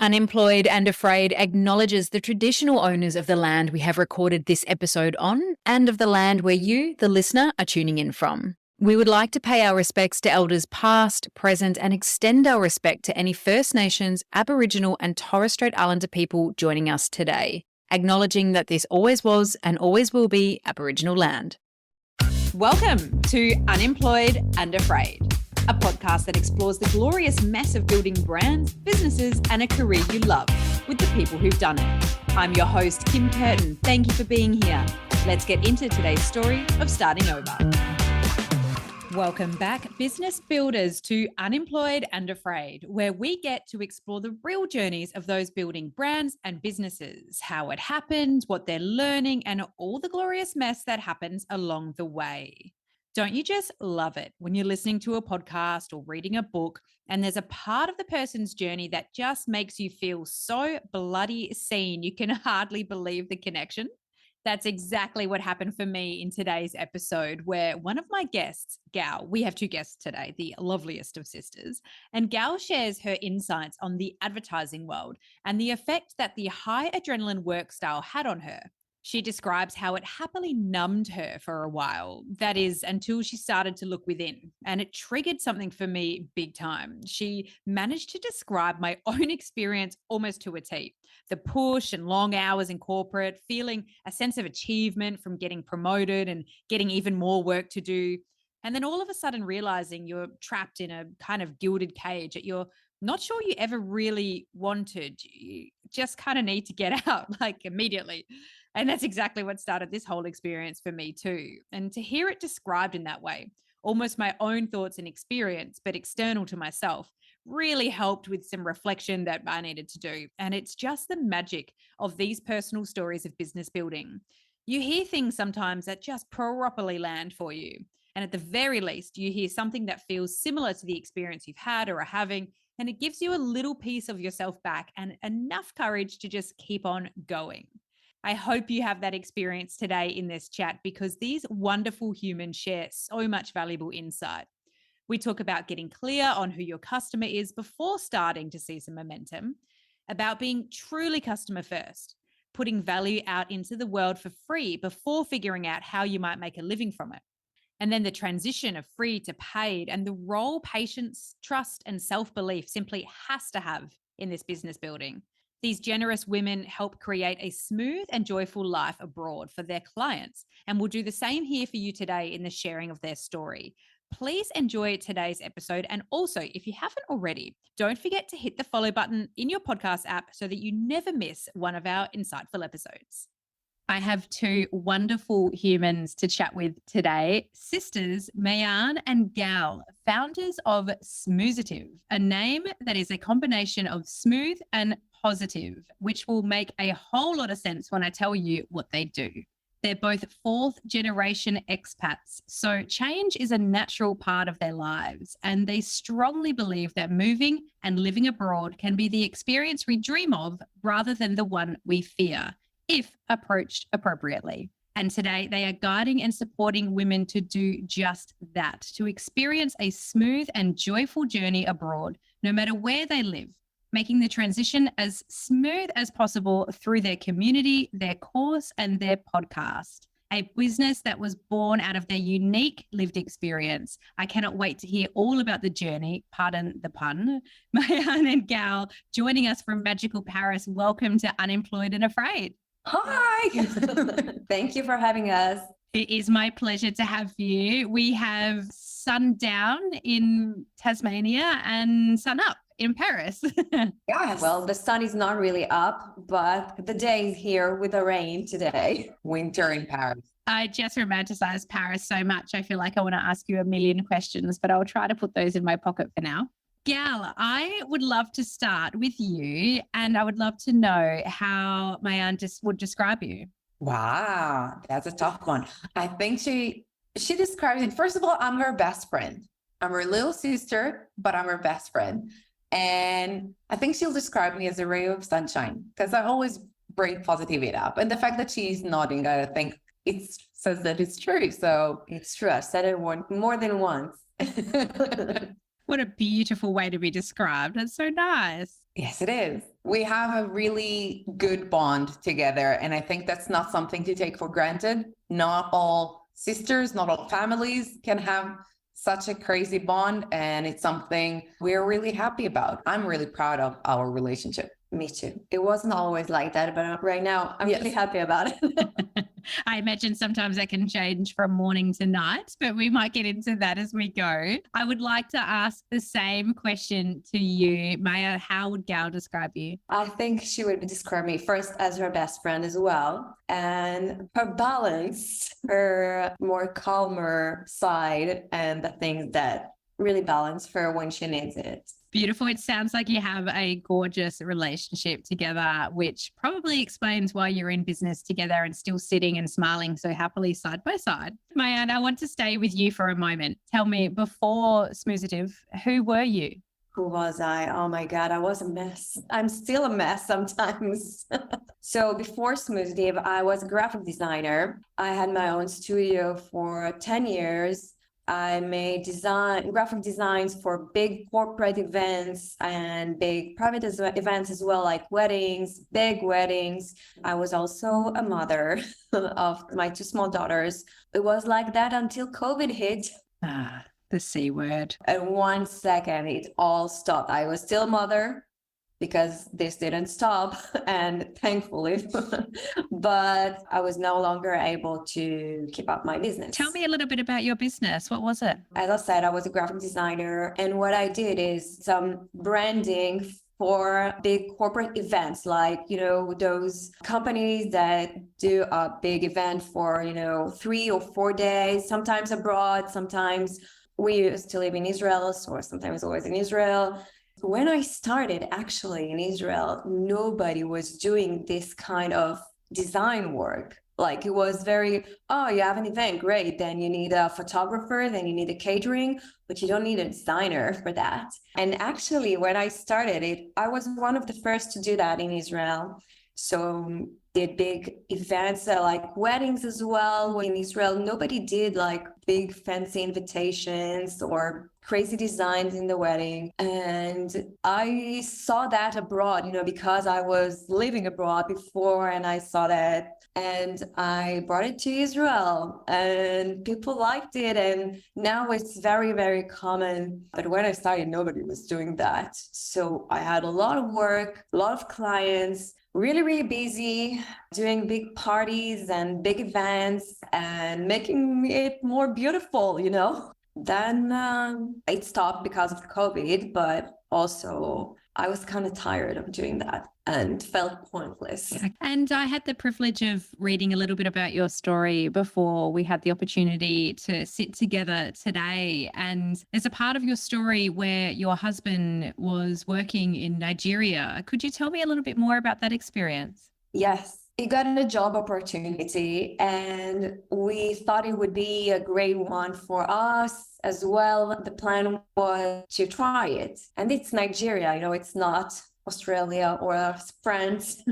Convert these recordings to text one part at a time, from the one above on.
Unemployed and Afraid acknowledges the traditional owners of the land we have recorded this episode on and of the land where you, the listener, are tuning in from. We would like to pay our respects to elders past, present, and extend our respect to any First Nations, Aboriginal, and Torres Strait Islander people joining us today, acknowledging that this always was and always will be Aboriginal land. Welcome to Unemployed and Afraid, a podcast that explores the glorious mess of building brands, businesses, and a career you love with the people who've done it. I'm your host, Kim Curtin. Thank you for being here. Let's get into today's story of starting over. Welcome back, business builders, to Unemployed and Afraid, where we get to explore the real journeys of those building brands and businesses, how it happened, what they're learning, and all the glorious mess that happens along the way. Don't you just love it when you're listening to a podcast or reading a book and there's a part of the person's journey that just makes you feel so bloody seen you can hardly believe the connection? That's exactly what happened for me in today's episode, where one of my guests, Gal, we have two guests today, the loveliest of sisters, and Gal shares her insights on the advertising world and the effect that the high adrenaline work style had on her. She describes how it happily numbed her for a while, that is, until she started to look within, and it triggered something for me big time. She managed to describe my own experience almost to a T. The push and long hours in corporate, feeling a sense of achievement from getting promoted and getting even more work to do. And then all of a sudden realizing you're trapped in a kind of gilded cage that you're not sure you ever really wanted. You just kind of need to get out like immediately. And that's exactly what started this whole experience for me too. And to hear it described in that way, almost my own thoughts and experience, but external to myself, really helped with some reflection that I needed to do. And it's just the magic of these personal stories of business building. You hear things sometimes that just properly land for you. And at the very least, you hear something that feels similar to the experience you've had or are having, and it gives you a little piece of yourself back and enough courage to just keep on going. I hope you have that experience today in this chat because these wonderful humans share so much valuable insight. We talk about getting clear on who your customer is before starting to see some momentum, about being truly customer first, putting value out into the world for free before figuring out how you might make a living from it, and then the transition of free to paid and the role patience, trust, and self-belief simply has to have in this business building. These generous women help create a smooth and joyful life abroad for their clients and will do the same here for you today in the sharing of their story. Please enjoy today's episode. And also, if you haven't already, don't forget to hit the follow button in your podcast app so that you never miss one of our insightful episodes. I have two wonderful humans to chat with today, sisters Mayan and Gal, founders of Smoozitive, a name that is a combination of smooth and positive, which will make a whole lot of sense when I tell you what they do. They're both fourth generation expats, so change is a natural part of their lives, and they strongly believe that moving and living abroad can be the experience we dream of rather than the one we fear, if approached appropriately. And today they are guiding and supporting women to do just that, to experience a smooth and joyful journey abroad, no matter where they live, making the transition as smooth as possible through their community, their course, and their podcast. A business that was born out of their unique lived experience. I cannot wait to hear all about the journey, pardon the pun. Mayan and Gal joining us from magical Paris. Welcome to Unemployed and Afraid. Hi. Thank you for having us. It is my pleasure to have you. We have sundown in Tasmania and sun up in Paris. Yeah, well, the sun is not really up, but the day is here with the rain today. Winter in Paris. I just romanticize Paris so much. I feel like I want to ask you a million questions, but I'll try to put those in my pocket for now. Gal, I would love to start with you, and I would love to know how Mayan would describe you. Wow, that's a tough one. I think she describes it. First of all, I'm her best friend. I'm her little sister, but I'm her best friend. And I think she'll describe me as a ray of sunshine because I always bring positivity up. And the fact that she's nodding, I think it says that it's true. So it's true. I said it more than once. What a beautiful way to be described. That's so nice. Yes, it is. We have a really good bond together. And I think that's not something to take for granted. Not all sisters, not all families can have such a crazy bond. And it's something we're really happy about. I'm really proud of our relationship. Me too. It wasn't always like that, but right now I'm really happy about it. I imagine sometimes that can change from morning to night, but we might get into that as we go. I would like to ask the same question to you, Maya. How would Gal describe you? I think she would describe me first as her best friend as well. And her balance, her more calmer side, and the things that really balance her when she needs it. Beautiful. It sounds like you have a gorgeous relationship together, which probably explains why you're in business together and still sitting and smiling so happily side by side. Maya, I want to stay with you for a moment. Tell me, before Smoozative, who were you? Who was I? Oh my God, I was a mess. I'm still a mess sometimes. So before Smoozative, I was a graphic designer. I had my own studio for 10 years. I made graphic designs for big corporate events and big private events as well, like weddings, big weddings. I was also a mother of my 2 small daughters. It was like that until COVID hit. The C word. And 1 second, it all stopped. I was still a mother, because this didn't stop, and thankfully, but I was no longer able to keep up my business. Tell me a little bit about your business. What was it? As I said, I was a graphic designer, and what I did is some branding for big corporate events, like, those companies that do a big event for, 3 or 4 days, sometimes abroad, sometimes we used to live in Israel, so sometimes always in Israel. When I started actually in Israel, nobody was doing this kind of design work. Like, it was very, you have an event, great. Then you need a photographer, then you need a catering, but you don't need a designer for that. And actually, when I started it, I was one of the first to do that in Israel. So did big events like weddings as well. In Israel, nobody did like big fancy invitations or crazy designs in the wedding. And I saw that abroad, because I was living abroad before, and I saw that, and I brought it to Israel and people liked it. And now it's very, very common. But when I started, nobody was doing that. So I had a lot of work, a lot of clients, really, really busy doing big parties and big events and making it more beautiful, Then it stopped because of COVID, but also I was kind of tired of doing that and felt pointless. And I had the privilege of reading a little bit about your story before we had the opportunity to sit together today. And there's a part of your story where your husband was working in Nigeria. Could you tell me a little bit more about that experience? Yes. He got a job opportunity, and we thought it would be a great one for us as well. The plan was to try it. And it's Nigeria, it's not Australia or France.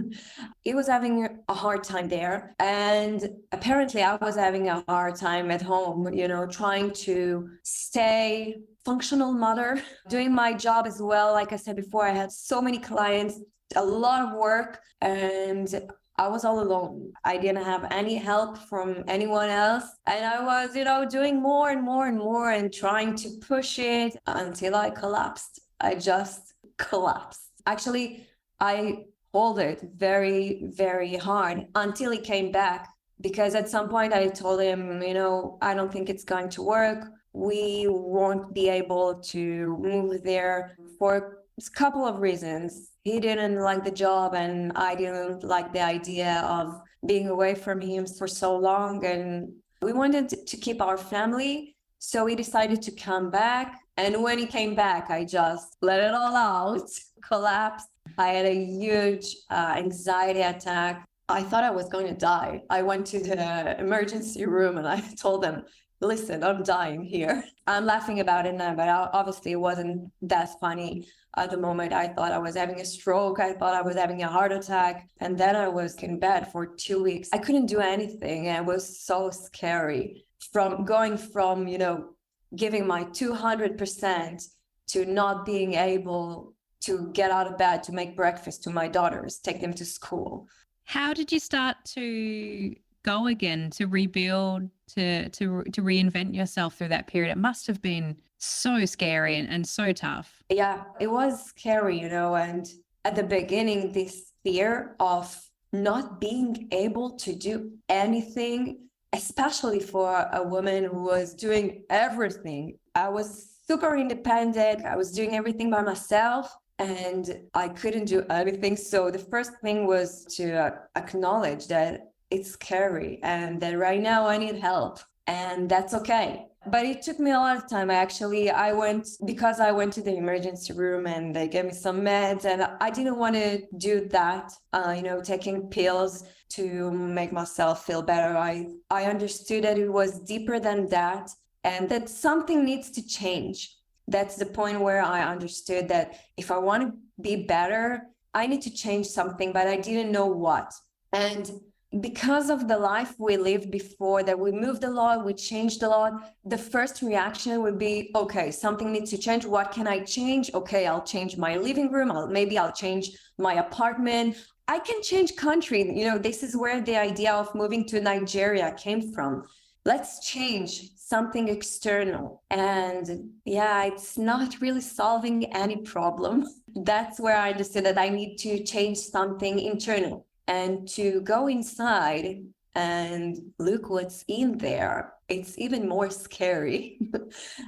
He was having a hard time there. And apparently I was having a hard time at home, trying to stay functional mother, doing my job as well. Like I said before, I had so many clients, a lot of work, and I was all alone. I didn't have any help from anyone else. And I was, doing more and more and more and trying to push it until I collapsed. I just collapsed. Actually, I hold it very, very hard until he came back, because at some point I told him, I don't think it's going to work. We won't be able to move there for a couple of reasons. He didn't like the job, and I didn't like the idea of being away from him for so long. And we wanted to keep our family. So we decided to come back. And when he came back, I just let it all out, collapsed. I had a huge anxiety attack. I thought I was going to die. I went to the emergency room and I told them, listen, I'm dying here. I'm laughing about it now, but obviously it wasn't that funny. At the moment, I thought I was having a stroke. I thought I was having a heart attack. And then I was in bed for 2 weeks. I couldn't do anything. It was so scary. From going from, giving my 200% to not being able to get out of bed to make breakfast to my daughters, take them to school. How did you start to go again, to rebuild, to reinvent yourself through that period? It must have been so scary and so tough. Yeah, it was scary, and at the beginning, this fear of not being able to do anything, especially for a woman who was doing everything. I was super independent. I was doing everything by myself and I couldn't do anything. So the first thing was to acknowledge that it's scary and that right now I need help, and that's okay. But it took me a lot of time. I went to the emergency room and they gave me some meds, and I didn't want to do that, taking pills to make myself feel better. I understood that it was deeper than that and that something needs to change. That's the point where I understood that if I want to be better, I need to change something, but I didn't know what. And because of the life we lived before, that we moved a lot, we changed a lot, the first reaction would be, okay, something needs to change. What can I change? Okay, I'll change my living room. Maybe I'll change my apartment. I can change country. This is where the idea of moving to Nigeria came from. Let's change something external. And yeah, it's not really solving any problem. That's where I understood that I need to change something internal. And to go inside and look what's in there, it's even more scary.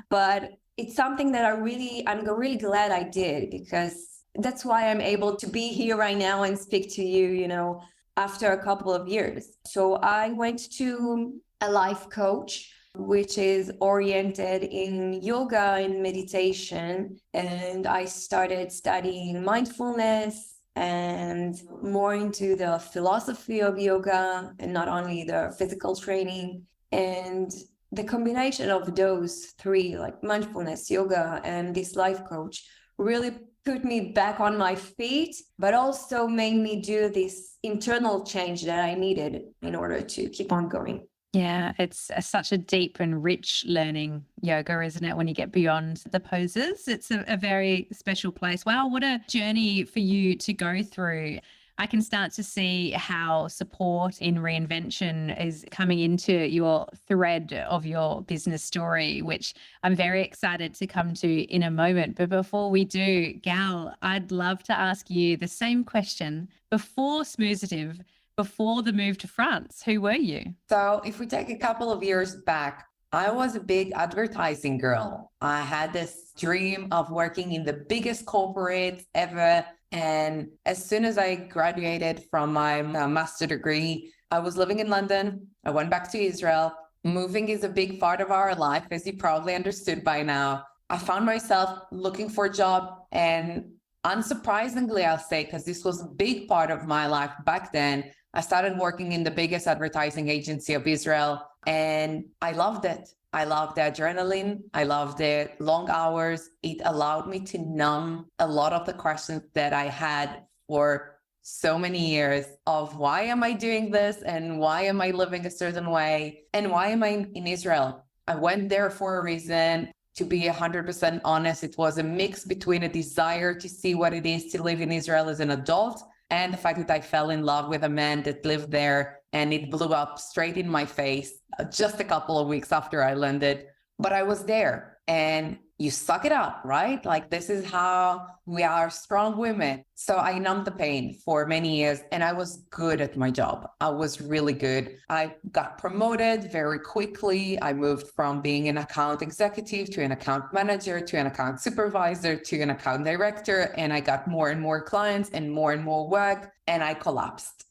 But it's something that I'm really glad I did, because that's why I'm able to be here right now and speak to you, after a couple of years. So I went to a life coach, which is oriented in yoga and meditation. And I started studying mindfulness and more into the philosophy of yoga, and not only the physical training. And the combination of those three, like mindfulness, yoga, and this life coach, really put me back on my feet, but also made me do this internal change that I needed in order to keep on going. Yeah, it's such a deep and rich learning, yoga, isn't it? When you get beyond the poses, it's a very special place. Wow, what a journey for you to go through. I can start to see how support in reinvention is coming into your thread of your business story, which I'm very excited to come to in a moment. But before we do, Gal, I'd love to ask you the same question. Before Smoozative, before the move to France, who were you? So if we take a couple of years back, I was a big advertising girl. I had this dream of working in the biggest corporates ever. And as soon as I graduated from my master's degree, I was living in London. I went back to Israel. Moving is a big part of our life, as you probably understood by now. I found myself looking for a job, and unsurprisingly, I'll say, because this was a big part of my life back then, I started working in the biggest advertising agency of Israel, and I loved it. I loved the adrenaline. I loved the long hours. It allowed me to numb a lot of the questions that I had for so many years of why am I doing this, and why am I living a certain way, and why am I in Israel? I went there for a reason. To be 100% honest, it was a mix between a desire to see what it is to live in Israel as an adult, and the fact that I fell in love with a man that lived there, and it blew up straight in my face just a couple of weeks after I landed. But I was there, and you suck it up, right? Like, this is how we are, strong women. So I numbed the pain for many years, and I was good at my job. I was really good. I got promoted very quickly. I moved from being an account executive to an account manager to an account supervisor to an account director. And I got more and more clients and more work, and I collapsed.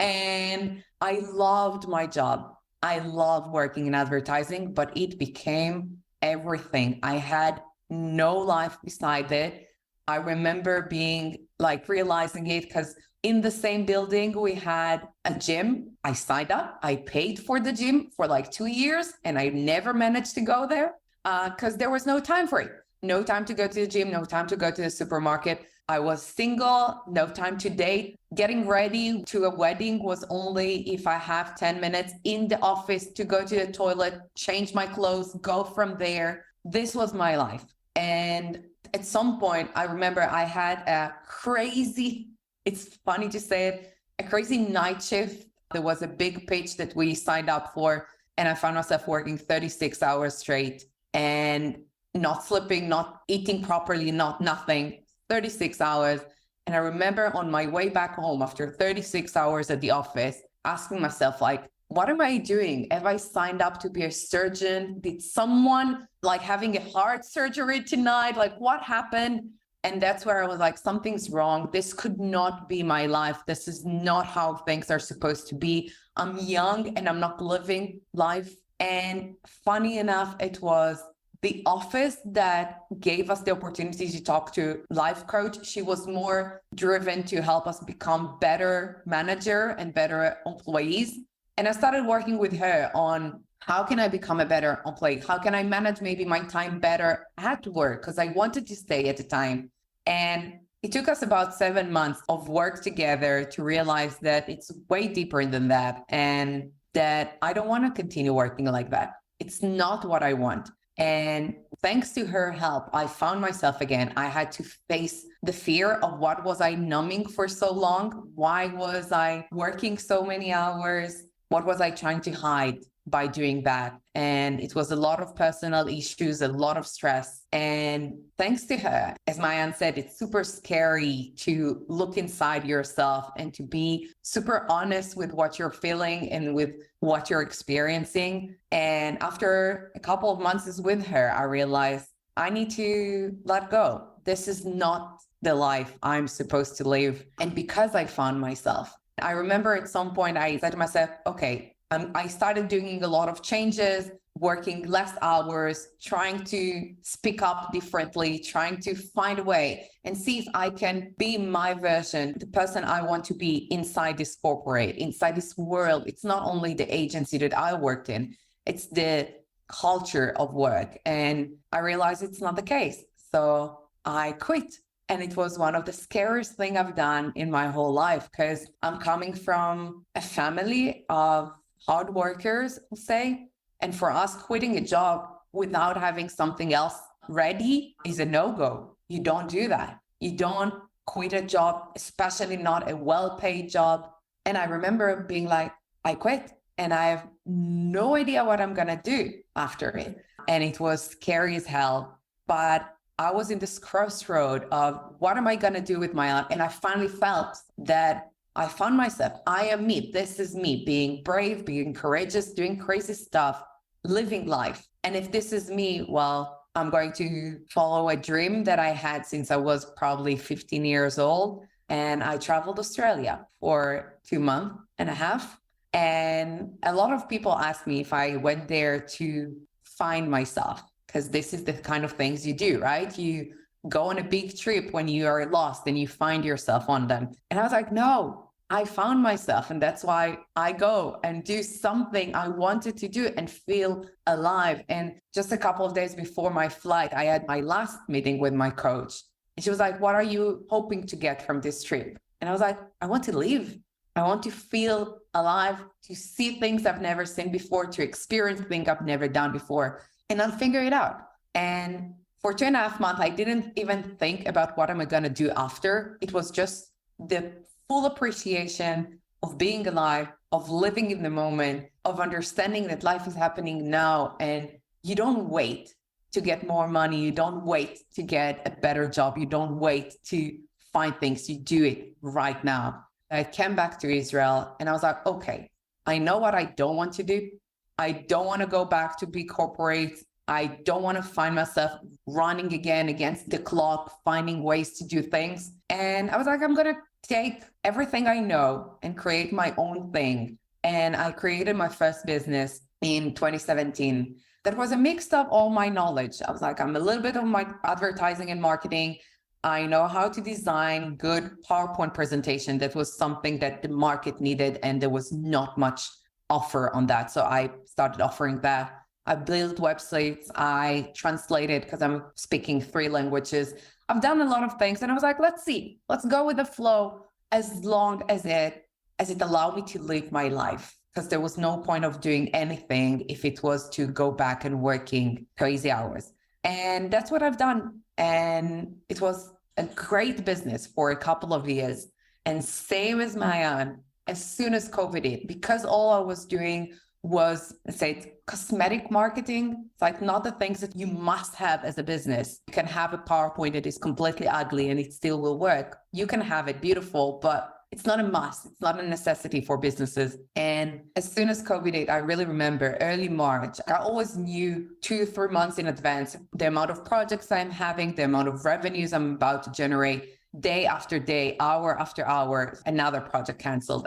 And I loved my job. I loved working in advertising, but it became everything. I had no life beside it. I remember realizing it because in the same building, we had a gym. I signed up. I paid for the gym for 2 years, and I never managed to go there because there was no time for it. No time to go to the gym, no time to go to the supermarket. I was single, no time to date. Getting ready to a wedding was only if I have 10 minutes in the office to go to the toilet, change my clothes, go from there. This was my life. And at some point, I remember I had it's funny to say it, a crazy night shift. There was a big pitch that we signed up for, and I found myself working 36 hours straight and not sleeping, not eating properly, nothing, 36 hours. And I remember on my way back home after 36 hours at the office, asking myself, like, what am I doing? Have I signed up to be a surgeon? Did someone like having a heart surgery tonight? Like, what happened? And that's where I was like, something's wrong. This could not be my life. This is not how things are supposed to be. I'm young and I'm not living life. And funny enough, it was the office that gave us the opportunity to talk to life coach. She was more driven to help us become better manager and better employees. And I started working with her on how can I become a better employee? How can I manage maybe my time better at work? Because I wanted to stay at the time. And it took us about 7 months of work together to realize that it's way deeper than that. And that I don't want to continue working like that. It's not what I want. And thanks to her help, I found myself again. I had to face the fear of what was I numbing for so long? Why was I working so many hours? What was I trying to hide by doing that? And it was a lot of personal issues, a lot of stress. And thanks to her, as Maayan said, it's super scary to look inside yourself and to be super honest with what you're feeling and with what you're experiencing. And after a couple of months with her, I realized I need to let go. This is not the life I'm supposed to live. And because I found myself, I remember at some point I said to myself, okay, I started doing a lot of changes, working less hours, trying to speak up differently, trying to find a way and see if I can be my version, the person I want to be inside this corporate, inside this world. It's not only the agency that I worked in, it's the culture of work. And I realized it's not the case. So I quit. And it was one of the scariest things I've done in my whole life, because I'm coming from a family of hard workers, I'll say. And for us, quitting a job without having something else ready is a no-go. You don't do that. You don't quit a job, especially not a well-paid job. And I remember being like, I quit and I have no idea what I'm going to do after it. And it was scary as hell. But I was in this crossroad of what am I going to do with my life? And I finally felt that I found myself. I am me. This is me, being brave, being courageous, doing crazy stuff, living life. And if this is me, well, I'm going to follow a dream that I had since I was probably 15 years old. And I traveled Australia for 2.5 months. And a lot of people ask me if I went there to find myself, because this is the kind of things you do, right? You go on a big trip when you are lost and you find yourself on them. And I was like, no, I found myself. And that's why I go and do something I wanted to do and feel alive. And just a couple of days before my flight, I had my last meeting with my coach. And she was like, what are you hoping to get from this trip? And I was like, I want to live. I want to feel alive, to see things I've never seen before, to experience things I've never done before, and I'll figure it out. And for 2.5 months, I didn't even think about what am I going to do after. It was just the full appreciation of being alive, of living in the moment, of understanding that life is happening now. And you don't wait to get more money. You don't wait to get a better job. You don't wait to find things. You do it right now. I came back to Israel and I was like, okay, I know what I don't want to do. I don't want to go back to big corporate. I don't want to find myself running again against the clock, finding ways to do things. And I was like, I'm going to take everything I know and create my own thing. And I created my first business in 2017. That was a mix of all my knowledge. I was like, I'm a little bit of my advertising and marketing. I know how to design good PowerPoint presentation. That was something that the market needed, and there was not much offer on that. So I started offering that. I built websites. I translated, because I'm speaking 3 languages. I've done a lot of things. And I was like, let's see, let's go with the flow as long as it allowed me to live my life. Because there was no point of doing anything if it was to go back and working crazy hours. And that's what I've done. And it was a great business for a couple of years. And same as Mayan, as soon as COVID hit, because all I was doing was, let's say, cosmetic marketing. It's like not the things that you must have as a business. You can have a PowerPoint that is completely ugly and it still will work. You can have it beautiful, but it's not a must. It's not a necessity for businesses. And as soon as COVID hit, I really remember early March, I always knew 2 to 3 months in advance the amount of projects I'm having, the amount of revenues I'm about to generate. Day after day, hour after hour, another project canceled,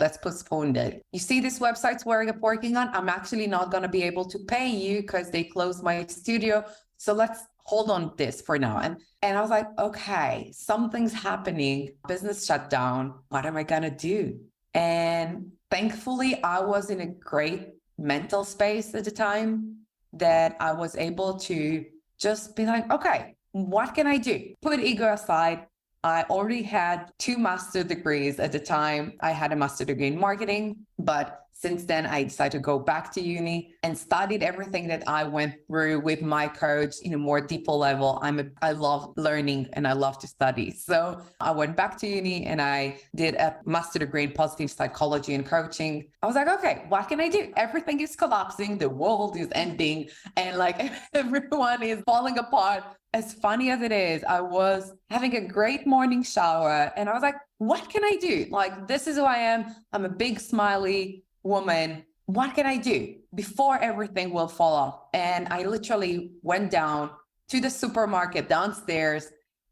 let's postpone it. You see these websites where I'm working on, I'm actually not going to be able to pay you because they closed my studio. So let's hold on this for now. And I was like, okay, something's happening. Business shut down. What am I going to do? And thankfully, I was in a great mental space at the time that I was able to just be like, okay, what can I do? Put ego aside. I already had 2 master degrees at the time. I had a master degree in marketing, but since then I decided to go back to uni and studied everything that I went through with my coach in a more deeper level. I love learning and I love to study. So I went back to uni and I did a master degree in positive psychology and coaching. I was like, okay, what can I do? Everything is collapsing. The world is ending and like everyone is falling apart. As funny as it is, I was having a great morning shower and I was like, what can I do? Like, this is who I am. I'm a big smiley woman. What can I do before everything will fall off? And I literally went down to the supermarket downstairs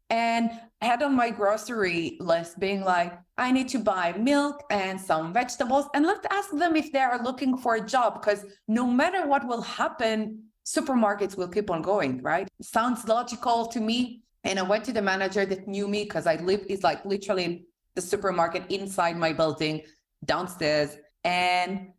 and had on my grocery list being like, I need to buy milk and some vegetables. And let's ask them if they are looking for a job, because no matter what will happen, supermarkets will keep on going, right? Sounds logical to me. And I went to the manager that knew me because I lived, it's like literally the supermarket inside my building downstairs. And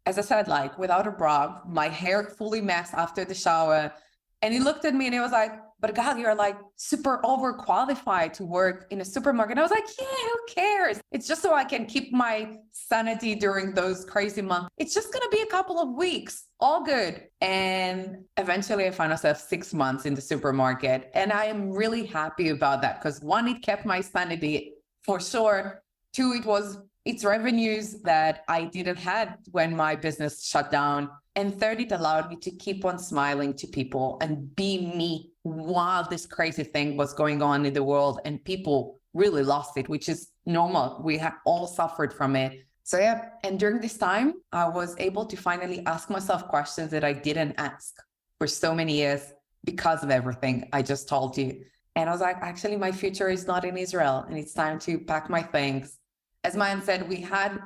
as I said, like without a bra, my hair fully messed after the shower. And he looked at me and he was like, but Gal, you're like super overqualified to work in a supermarket. And I was like, yeah, who cares? It's just so I can keep my sanity during those crazy months. It's just going to be a couple of weeks, all good. And eventually I found myself 6 months in the supermarket. And I am really happy about that because 1, it kept my sanity for sure. 2, it's revenues that I didn't have when my business shut down. And 3, it allowed me to keep on smiling to people and be me while this crazy thing was going on in the world and people really lost it, which is normal. We have all suffered from it. So yeah, and during this time, I was able to finally ask myself questions that I didn't ask for so many years because of everything I just told you. And I was like, actually, my future is not in Israel and it's time to pack my things. As Mayan said, we had,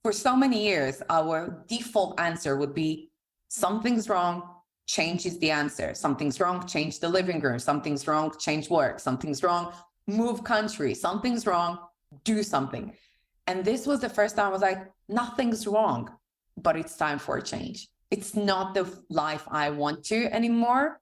for so many years, our default answer would be, something's wrong, change is the answer. Something's wrong, change the living room. Something's wrong, change work. Something's wrong, move country. Something's wrong, do something. And this was the first time I was like, nothing's wrong, but it's time for a change. It's not the life I want to anymore.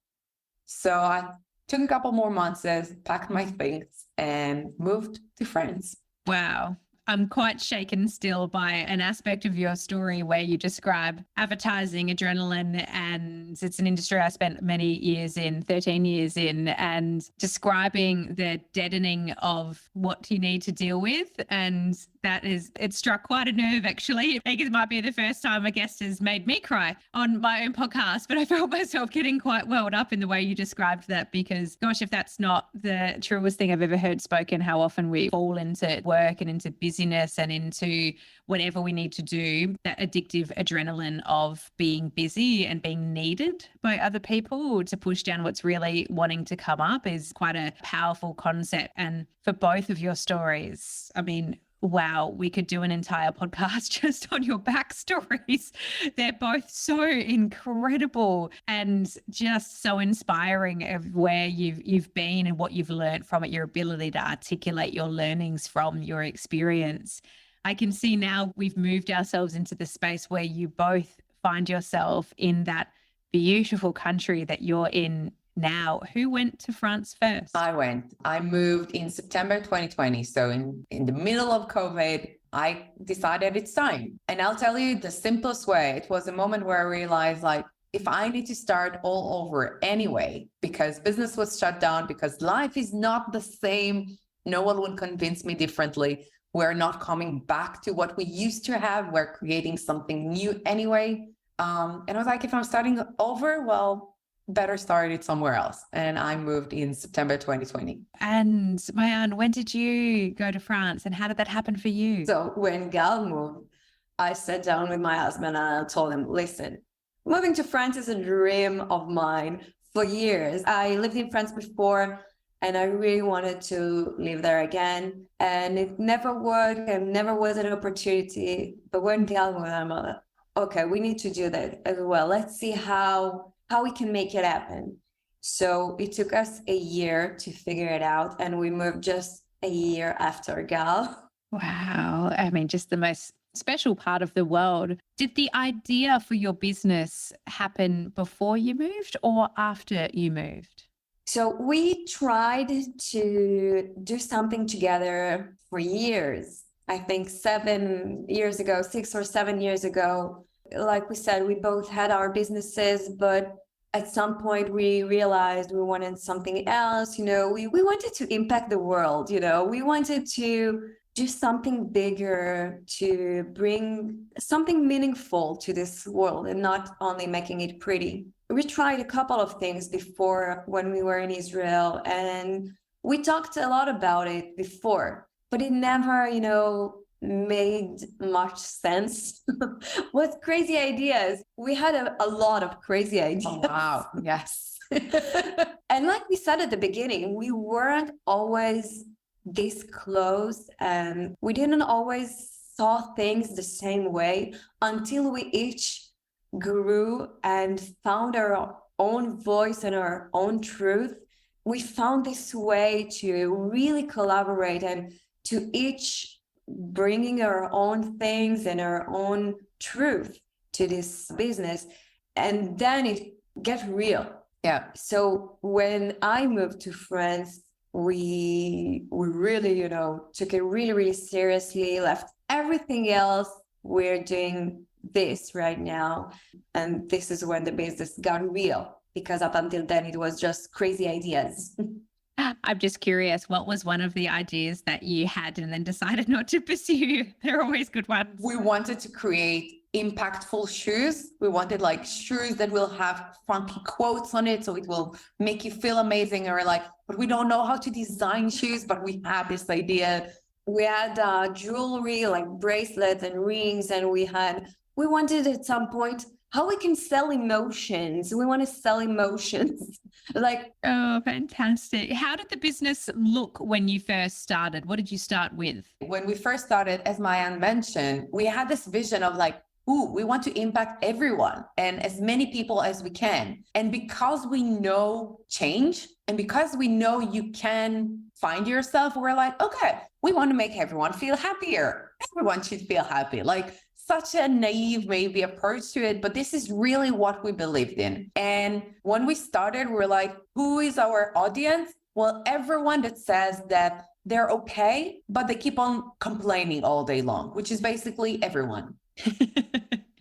So I took a couple more months, packed my things and moved to France. Wow. I'm quite shaken still by an aspect of your story where you describe advertising, adrenaline, and it's an industry I spent many years in, 13 years in, and describing the deadening of what you need to deal with. And it struck quite a nerve, actually. I think it might be the first time a guest has made me cry on my own podcast, but I felt myself getting quite welled up in the way you described that, because gosh, if that's not the truest thing I've ever heard spoken, how often we fall into work and into busyness and into whatever we need to do, that addictive adrenaline of being busy and being needed by other people to push down what's really wanting to come up is quite a powerful concept. And for both of your stories, I mean, wow, we could do an entire podcast just on your backstories. They're both so incredible and just so inspiring of where you've been and what you've learned from it, your ability to articulate your learnings from your experience. I can see now we've moved ourselves into the space where you both find yourself in that beautiful country that you're in now. Who went to France first? I moved in September 2020. So in the middle of COVID, I decided it's time. And I'll tell you the simplest way. It was a moment where I realized, like, if I need to start all over anyway, because business was shut down, because life is not the same, no one would convince me differently. We're not coming back to what we used to have. We're creating something new anyway. And I was like, if I'm starting over, well, better start it somewhere else. And I moved in September 2020. And Maayan, when did you go to France and how did that happen for you? So when Gal moved, I sat down with my husband and I told him, listen, moving to France is a dream of mine for years. I lived in France before and I really wanted to live there again. And it never worked and never was an opportunity. But when Gal moved, I'm like, okay, we need to do that as well. Let's see how we can make it happen. So it took us a year to figure it out. And we moved just a year after Gal. Wow. I mean, just the most special part of the world. Did the idea for your business happen before you moved or after you moved? So we tried to do something together for years. I think 7 years ago, 6 or 7 years ago. Like we said, we both had our businesses, but at some point we realized we wanted something else. You know, we wanted to impact the world, you know, we wanted to do something bigger, to bring something meaningful to this world and not only making it pretty. We tried a couple of things before when we were in Israel, and we talked a lot about it before, but it never, you know, made much sense. What crazy ideas. We had a lot of crazy ideas. Oh, wow. Yes. And like we said at the beginning, we weren't always this close and we didn't always saw things the same way until we each grew and found our own voice and our own truth. We found this way to really collaborate and to each bringing our own things and our own truth to this business. And then it get real. Yeah. So when I moved to France, we really, you know, took it really, really seriously, left everything else. We're doing this right now. And this is when the business got real, because up until then it was just crazy ideas. I'm just curious, what was one of the ideas that you had and then decided not to pursue? They're always good ones. We wanted to create impactful shoes. We wanted like shoes that will have funky quotes on it, so it will make you feel amazing. And we're like, but we don't know how to design shoes, but we had this idea. We had jewelry like bracelets and rings, and we wanted at some point how we can sell emotions. We want to sell emotions. Like, oh, fantastic. How did the business look when you first started? What did you start with? When we first started, as Maayan mentioned, we had this vision of like, ooh, we want to impact everyone and as many people as we can. And because we know change and because we know you can find yourself, we're like, okay, we want to make everyone feel happier. Everyone should feel happy. Like, such a naive maybe approach to it, but this is really what we believed in. And when we started, we're like, who is our audience? Well, everyone that says that they're okay, but they keep on complaining all day long, which is basically everyone.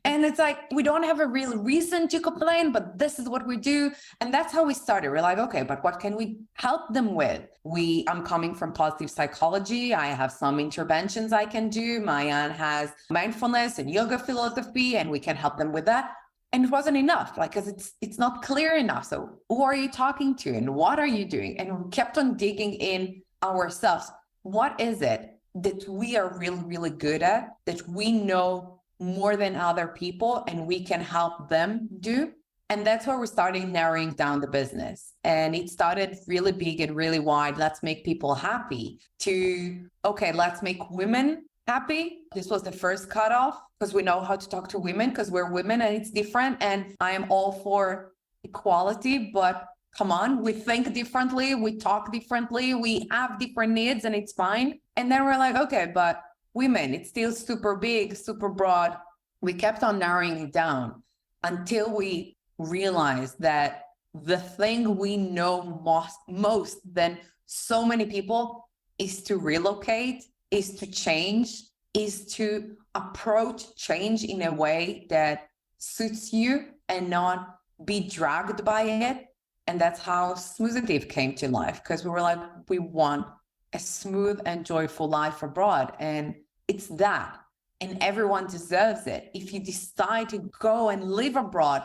And it's like, we don't have a real reason to complain, but this is what we do. And that's how we started. We're like, okay, but what can we help them with? I'm coming from positive psychology. I have some interventions I can do. Maayan has mindfulness and yoga philosophy, and we can help them with that. And it wasn't enough, like, because it's not clear enough. So who are you talking to and what are you doing? And we kept on digging in ourselves. What is it that we are really, really good at, that we know more than other people and we can help them do? And that's where we started narrowing down the business. And it started really big and really wide. Let's make people happy, to, okay, let's make women happy. This was the first cutoff, because we know how to talk to women because we're women and it's different. And I am all for equality, but come on, we think differently, we talk differently, we have different needs, and it's fine. And then we're like, okay, but women, it's still super big, super broad. We kept on narrowing it down until we realized that the thing we know most than so many people is to relocate, is to change, is to approach change in a way that suits you and not be dragged by it. And that's how Smoothie came to life, because we were like, we want a smooth and joyful life abroad. And it's that. And everyone deserves it. If you decide to go and live abroad,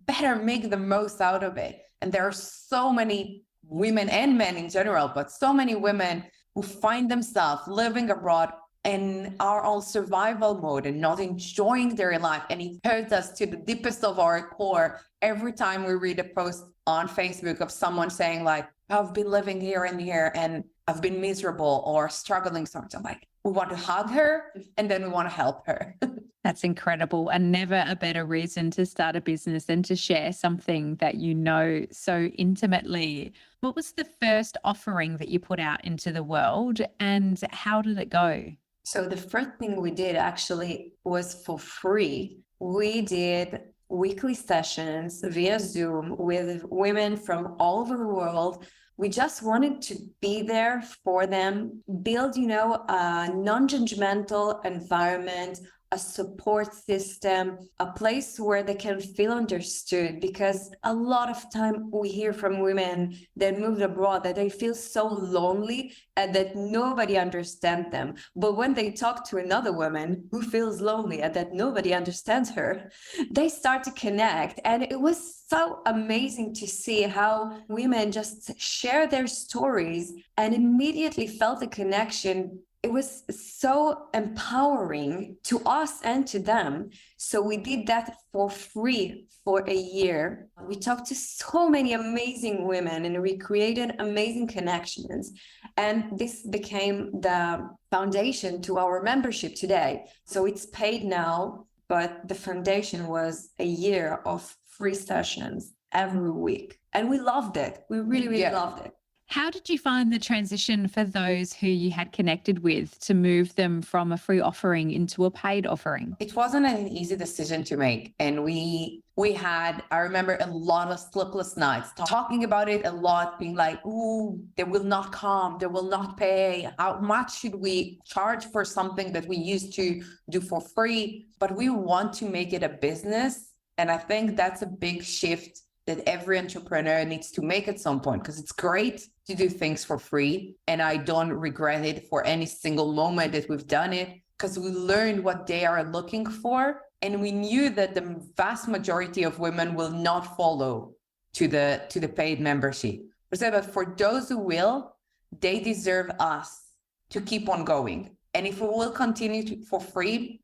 better make the most out of it. And there are so many women and men in general, but so many women who find themselves living abroad and are on survival mode and not enjoying their life. And it hurts us to the deepest of our core every time we read a post on Facebook of someone saying like, I've been living here and here and I've been miserable or struggling. So I'm like, we want to hug her and then we want to help her. That's incredible. And never a better reason to start a business than to share something that you know so intimately. What was the first offering that you put out into the world and how did it go? So the first thing we did actually was for free. We did weekly sessions via Zoom with women from all over the world. We just wanted to be there for them, build, a non-judgmental environment, a support system, a place where they can feel understood, because a lot of time we hear from women that moved abroad that they feel so lonely and that nobody understands them. But when they talk to another woman who feels lonely and that nobody understands her, they start to connect. And it was so amazing to see how women just share their stories and immediately felt a connection. It was so empowering to us and to them. So we did that for free for a year. We talked to so many amazing women and we created amazing connections. And this became the foundation to our membership today. So it's paid now, but the foundation was a year of free sessions every week. And we loved it. We really, really loved it. How did you find the transition for those who you had connected with to move them from a free offering into a paid offering? It wasn't an easy decision to make. And we had, I remember a lot of sleepless nights talking about it a lot, being like, ooh, they will not come, they will not pay. How much should we charge for something that we used to do for free? But we want to make it a business. And I think that's a big shift that every entrepreneur needs to make at some point, because it's great to do things for free. And I don't regret it for any single moment that we've done it, because we learned what they are looking for. And we knew that the vast majority of women will not follow to the paid membership. But for those who will, they deserve us to keep on going. And if we will continue for free,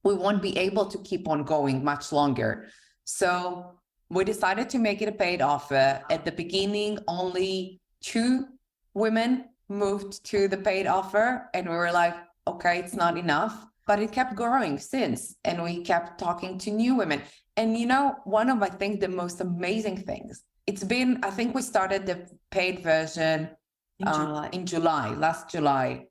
we won't be able to keep on going much longer. So we decided to make it a paid offer. At the beginning, only 2 women moved to the paid offer. And we were like, okay, it's not enough. But it kept growing since. And we kept talking to new women. And one of, I think, the most amazing things, it's been, I think we started the paid version in July, last July.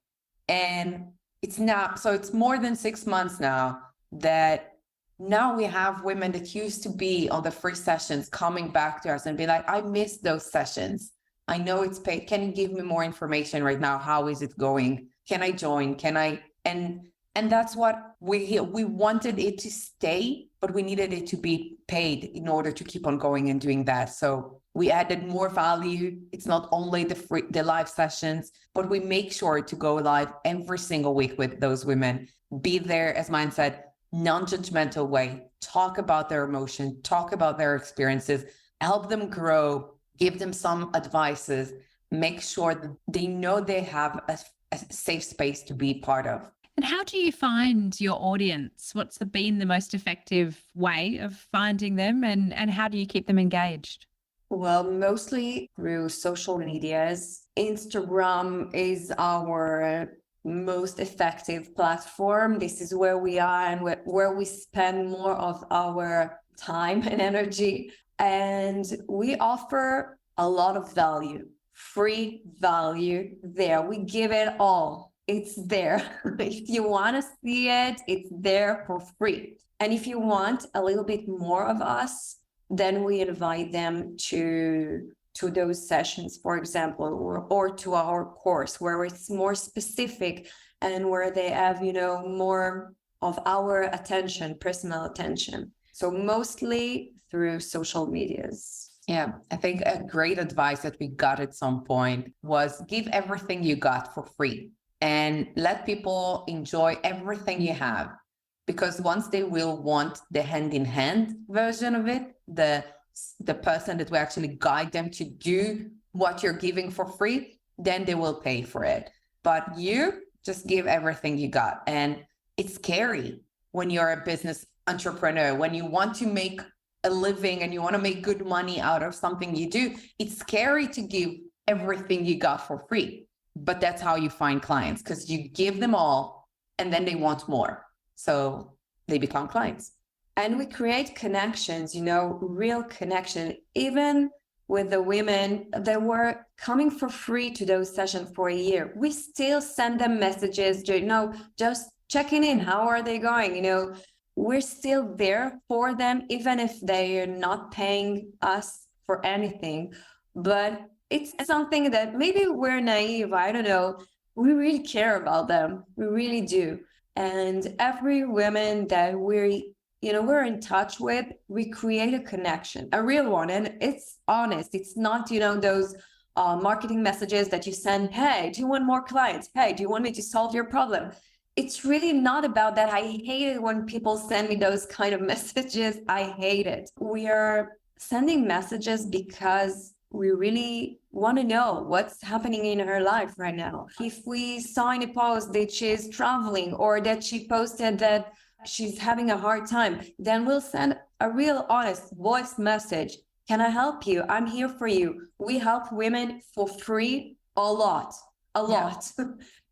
And it's now, so it's more than 6 months now that now we have women that used to be on the free sessions coming back to us and be like, I missed those sessions. I know it's paid. Can you give me more information right now? How is it going? Can I join? Can I? And that's what we wanted it to stay, but we needed it to be paid in order to keep on going and doing that. So we added more value. It's not only the live sessions, but we make sure to go live every single week with those women. Be there, as Mine said, non-judgmental way, talk about their emotion, talk about their experiences, help them grow, give them some advices, make sure that they know they have a safe space to be part of. And how do you find your audience? What's been the most effective way of finding them and how do you keep them engaged? Well, mostly through social medias. Instagram is our most effective platform. This is where we are and where we spend more of our time and energy. And we offer a lot of value, free value there. We give it all. It's there. If you want to see it, it's there for free. And if you want a little bit more of us, then we invite them to those sessions, for example, or to our course where it's more specific and where they have, more of our attention, personal attention. So mostly through social medias. Yeah, I think a great advice that we got at some point was give everything you got for free and let people enjoy everything you have. Because once they will want the hand-in-hand version of it, the person that will actually guide them to do what you're giving for free, then they will pay for it. But you just give everything you got. And it's scary when you're a business entrepreneur, when you want to make a living and you want to make good money out of something you do. It's scary to give everything you got for free, but that's how you find clients, because you give them all and then they want more. So they become clients. And we create connections, real connection, even with the women that were coming for free to those sessions for a year. We still send them messages, just checking in. How are they going? We're still there for them, even if they are not paying us for anything. But it's something that maybe we're naive. I don't know. We really care about them. We really do. And every woman that we're in touch with, we create a connection, a real one. And it's honest. It's not, those marketing messages that you send. Hey, do you want more clients? Hey, do you want me to solve your problem? It's really not about that. I hate it when people send me those kind of messages. I hate it. We are sending messages because we really want to know what's happening in her life right now. If we saw in a post that she's traveling or that she posted that she's having a hard time, then we'll send a real honest voice message. Can I help you? I'm here for you. We help women for free a lot.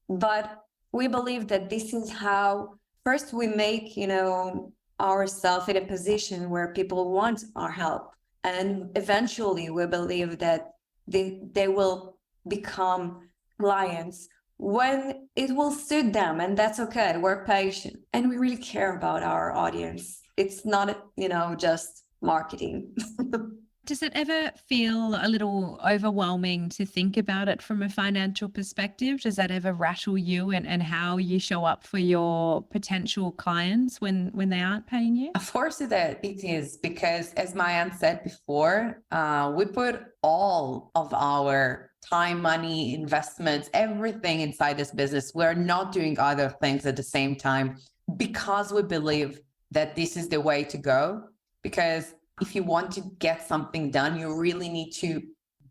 But we believe that this is how first we make, ourselves in a position where people want our help. And eventually we believe that they will become clients when it will suit them. And that's okay. We're patient and we really care about our audience. It's not, just marketing. Does it ever feel a little overwhelming to think about it from a financial perspective? Does that ever rattle you and how you show up for your potential clients when they aren't paying you? Of course it is, because as Maayan said before, we put all of our time, money, investments, everything inside this business. We're not doing other things at the same time because we believe that this is the way to go. Because if you want to get something done, you really need to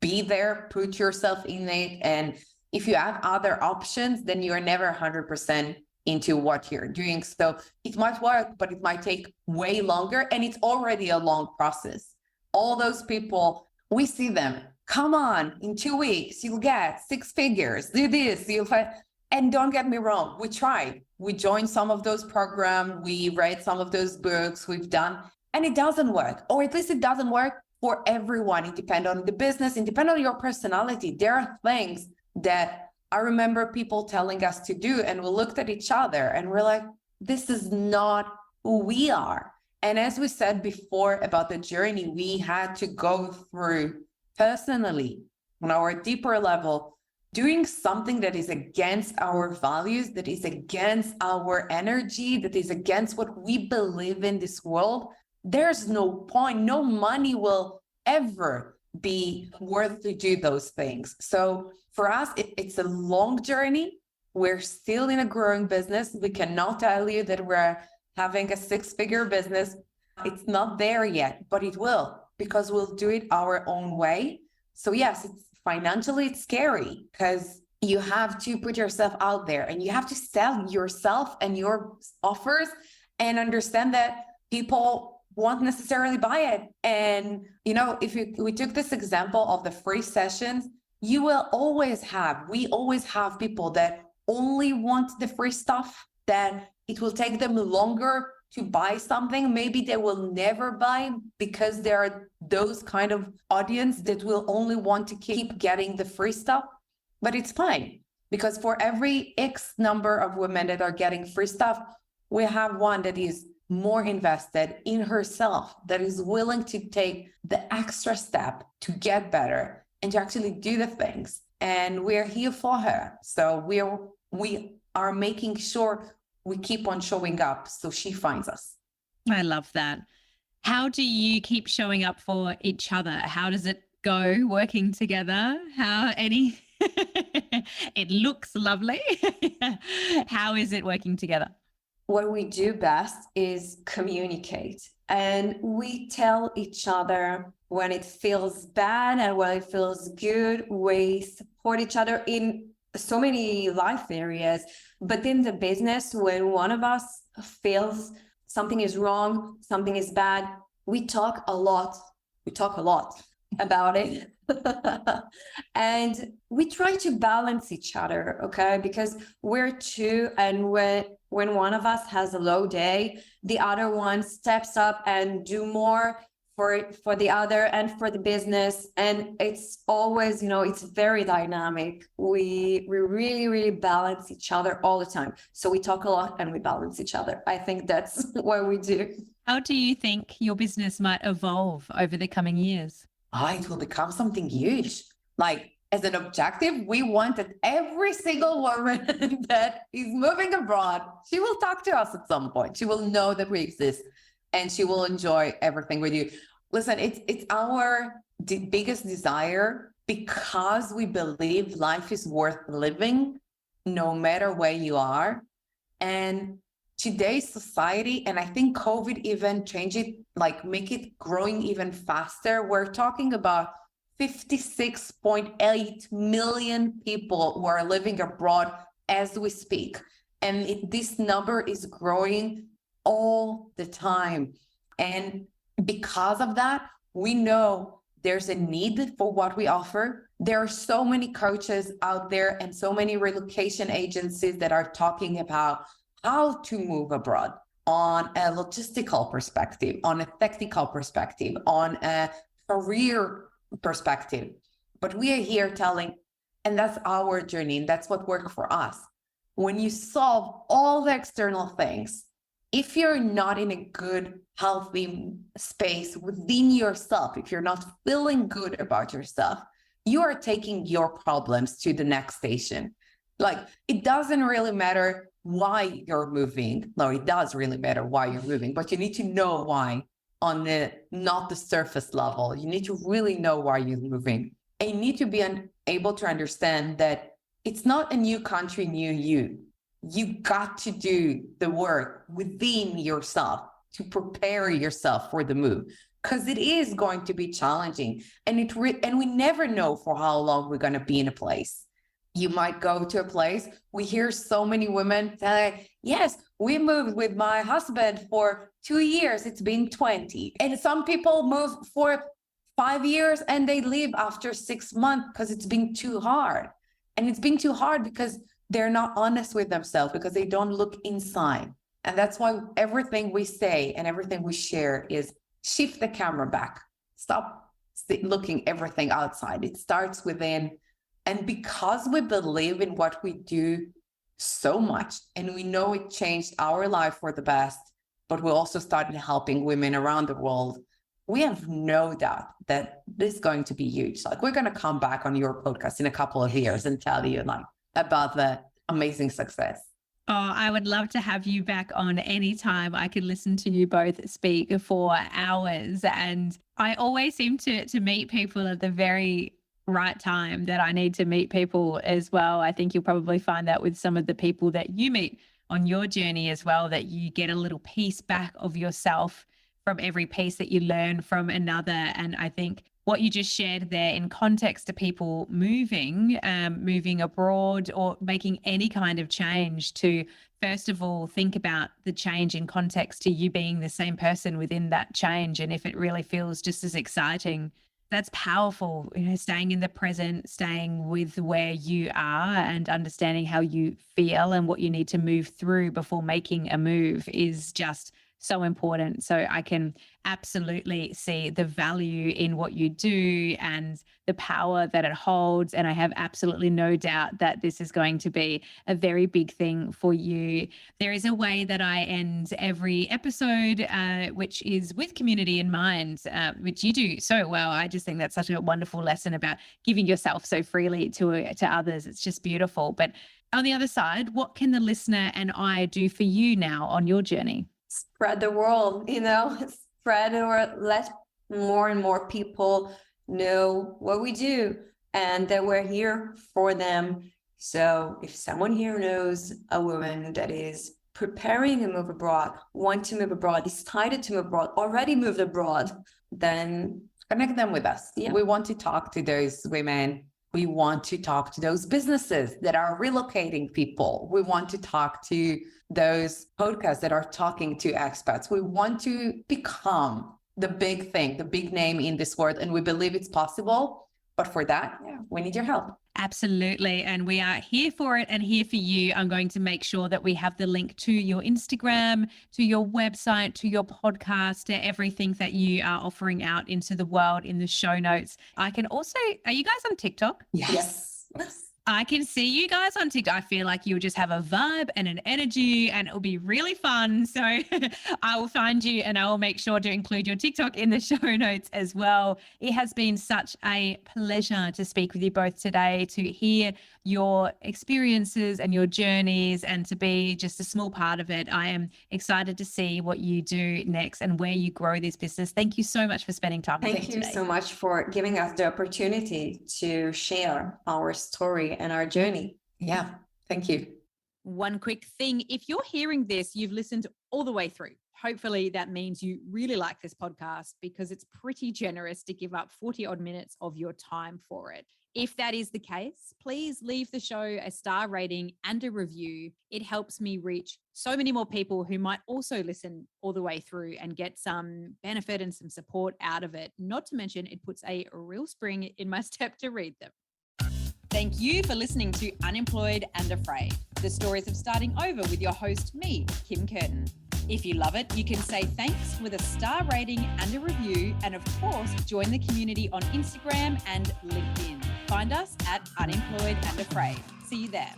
be there, put yourself in it. And if you have other options, then you're never 100% into what you're doing. So it might work, but it might take way longer. And it's already a long process. All those people, we see them, come on, in 2 weeks, you'll get 6 figures, do this, you'll find. And don't get me wrong, we tried. We joined some of those programs, we read some of those books, we've done. And it doesn't work, or at least it doesn't work for everyone. It depends on the business, it depends on your personality. There are things that I remember people telling us to do, and we looked at each other and we're like, this is not who we are. And as we said before about the journey we had to go through personally on our deeper level, doing something that is against our values, that is against our energy, that is against what we believe in this world, there's no point. No money will ever be worth to do those things. So for us, it's a long journey. We're still in a growing business. We cannot tell you that we're having a 6-figure business. It's not there yet, but it will, because we'll do it our own way. So yes, financially, it's scary because you have to put yourself out there and you have to sell yourself and your offers and understand that people won't necessarily buy it. And, if we took this example of the free sessions, we always have people that only want the free stuff, that it will take them longer to buy something. Maybe they will never buy because there are those kind of audience that will only want to keep getting the free stuff. But it's fine, because for every X number of women that are getting free stuff, we have one that is more invested in herself, that is willing to take the extra step to get better and to actually do the things. And we're here for her. So we are making sure we keep on showing up so she finds us. I love that. How do you keep showing up for each other? How does it go working together? It looks lovely. How is it working together? What we do best is communicate, and we tell each other when it feels bad and when it feels good. We support each other in so many life areas, but in the business, when one of us feels something is wrong, something is bad, we talk a lot. We talk a lot about it. And we try to balance each other, okay? Because we're two, and when one of us has a low day, the other one steps up and do more for the other and for the business. And it's always, it's very dynamic. We really, really balance each other all the time. So we talk a lot and we balance each other. I think that's what we do. How do you think your business might evolve over the coming years? It will become something huge. Like, as an objective, we want that every single woman that is moving abroad, she will talk to us at some point. She will know that we exist and she will enjoy everything we do. Listen, it's our biggest desire, because we believe life is worth living no matter where you are. And today's society, and I think COVID even changed it, like make it growing even faster. We're talking about 56.8 million people who are living abroad as we speak. And this number is growing all the time. And because of that, we know there's a need for what we offer. There are so many coaches out there and so many relocation agencies that are talking about how to move abroad on a logistical perspective, on a technical perspective, on a career perspective. But we are here telling, and that's our journey, and that's what worked for us. When you solve all the external things, if you're not in a good, healthy space within yourself, if you're not feeling good about yourself, you are taking your problems to the next station. Like, it doesn't really matter why you're moving. No, it does really matter why you're moving, but you need to know why on not the surface level. You need to really know why you're moving. And you need to be able to understand that it's not a new country, new you. You got to do the work within yourself to prepare yourself for the move, because it is going to be challenging. And and we never know for how long we're going to be in a place. You might go to a place. We hear so many women say, yes, we moved with my husband for 2 years. It's been 20. And some people move for 5 years and they leave after 6 months because it's been too hard. And it's been too hard because they're not honest with themselves, because they don't look inside. And that's why everything we say and everything we share is shift the camera back. Stop looking everything outside. It starts within. And because we believe in what we do so much, and we know it changed our life for the best, but we also started helping women around the world, we have no doubt that this is going to be huge. Like, we're going to come back on your podcast in a couple of years and tell you about the amazing success. Oh, I would love to have you back on anytime. I could listen to you both speak for hours. And I always seem to meet people at the very right time that I need to meet people as well. I think you'll probably find that with some of the people that you meet on your journey as well, that you get a little piece back of yourself from every piece that you learn from another. And I think what you just shared there in context to people moving abroad or making any kind of change, to first of all think about the change in context to you being the same person within that change. And if it really feels just as exciting, that's powerful. Staying in the present, staying with where you are and understanding how you feel and what you need to move through before making a move is just so important. So I can absolutely see the value in what you do and the power that it holds. And I have absolutely no doubt that this is going to be a very big thing for you. There is a way that I end every episode, which is with community in mind, which you do so well. I just think that's such a wonderful lesson about giving yourself so freely to others. It's just beautiful. But on the other side, what can the listener and I do for you now on your journey? Spread the word, spread or let more and more people know what we do and that we're here for them. So if someone here knows a woman that is preparing to move abroad, want to move abroad, decided to move abroad, already moved abroad, then connect them with us. Yeah. We want to talk to those women. We want to talk to those businesses that are relocating people. We want to talk to those podcasts that are talking to expats. We want to become the big thing, the big name in this world. And we believe it's possible. But for that, we need your help. Absolutely. And we are here for it and here for you. I'm going to make sure that we have the link to your Instagram, to your website, to your podcast, to everything that you are offering out into the world in the show notes. I can also, are you guys on TikTok? Yes. I can see you guys on TikTok. I feel like you'll just have a vibe and an energy and it'll be really fun. So I will find you and I will make sure to include your TikTok in the show notes as well. It has been such a pleasure to speak with you both today, to hear your experiences and your journeys and to be just a small part of it. I am excited to see what you do next and where you grow this business. Thank you so much for spending time with me today. Thank you so much for giving us the opportunity to share our story and our journey. Yeah. Thank you. One quick thing, if you're hearing this, you've listened all the way through. Hopefully that means you really like this podcast because it's pretty generous to give up 40 odd minutes of your time for it. If that is the case, please leave the show a star rating and a review. It helps me reach so many more people who might also listen all the way through and get some benefit and some support out of it. Not to mention, it puts a real spring in my step to read them. Thank you for listening to Unemployed and Afraid, the stories of starting over with your host, me, Kim Curtin. If you love it, you can say thanks with a star rating and a review, and of course, join the community on Instagram and LinkedIn. Find us at Unemployed and Afraid. See you there.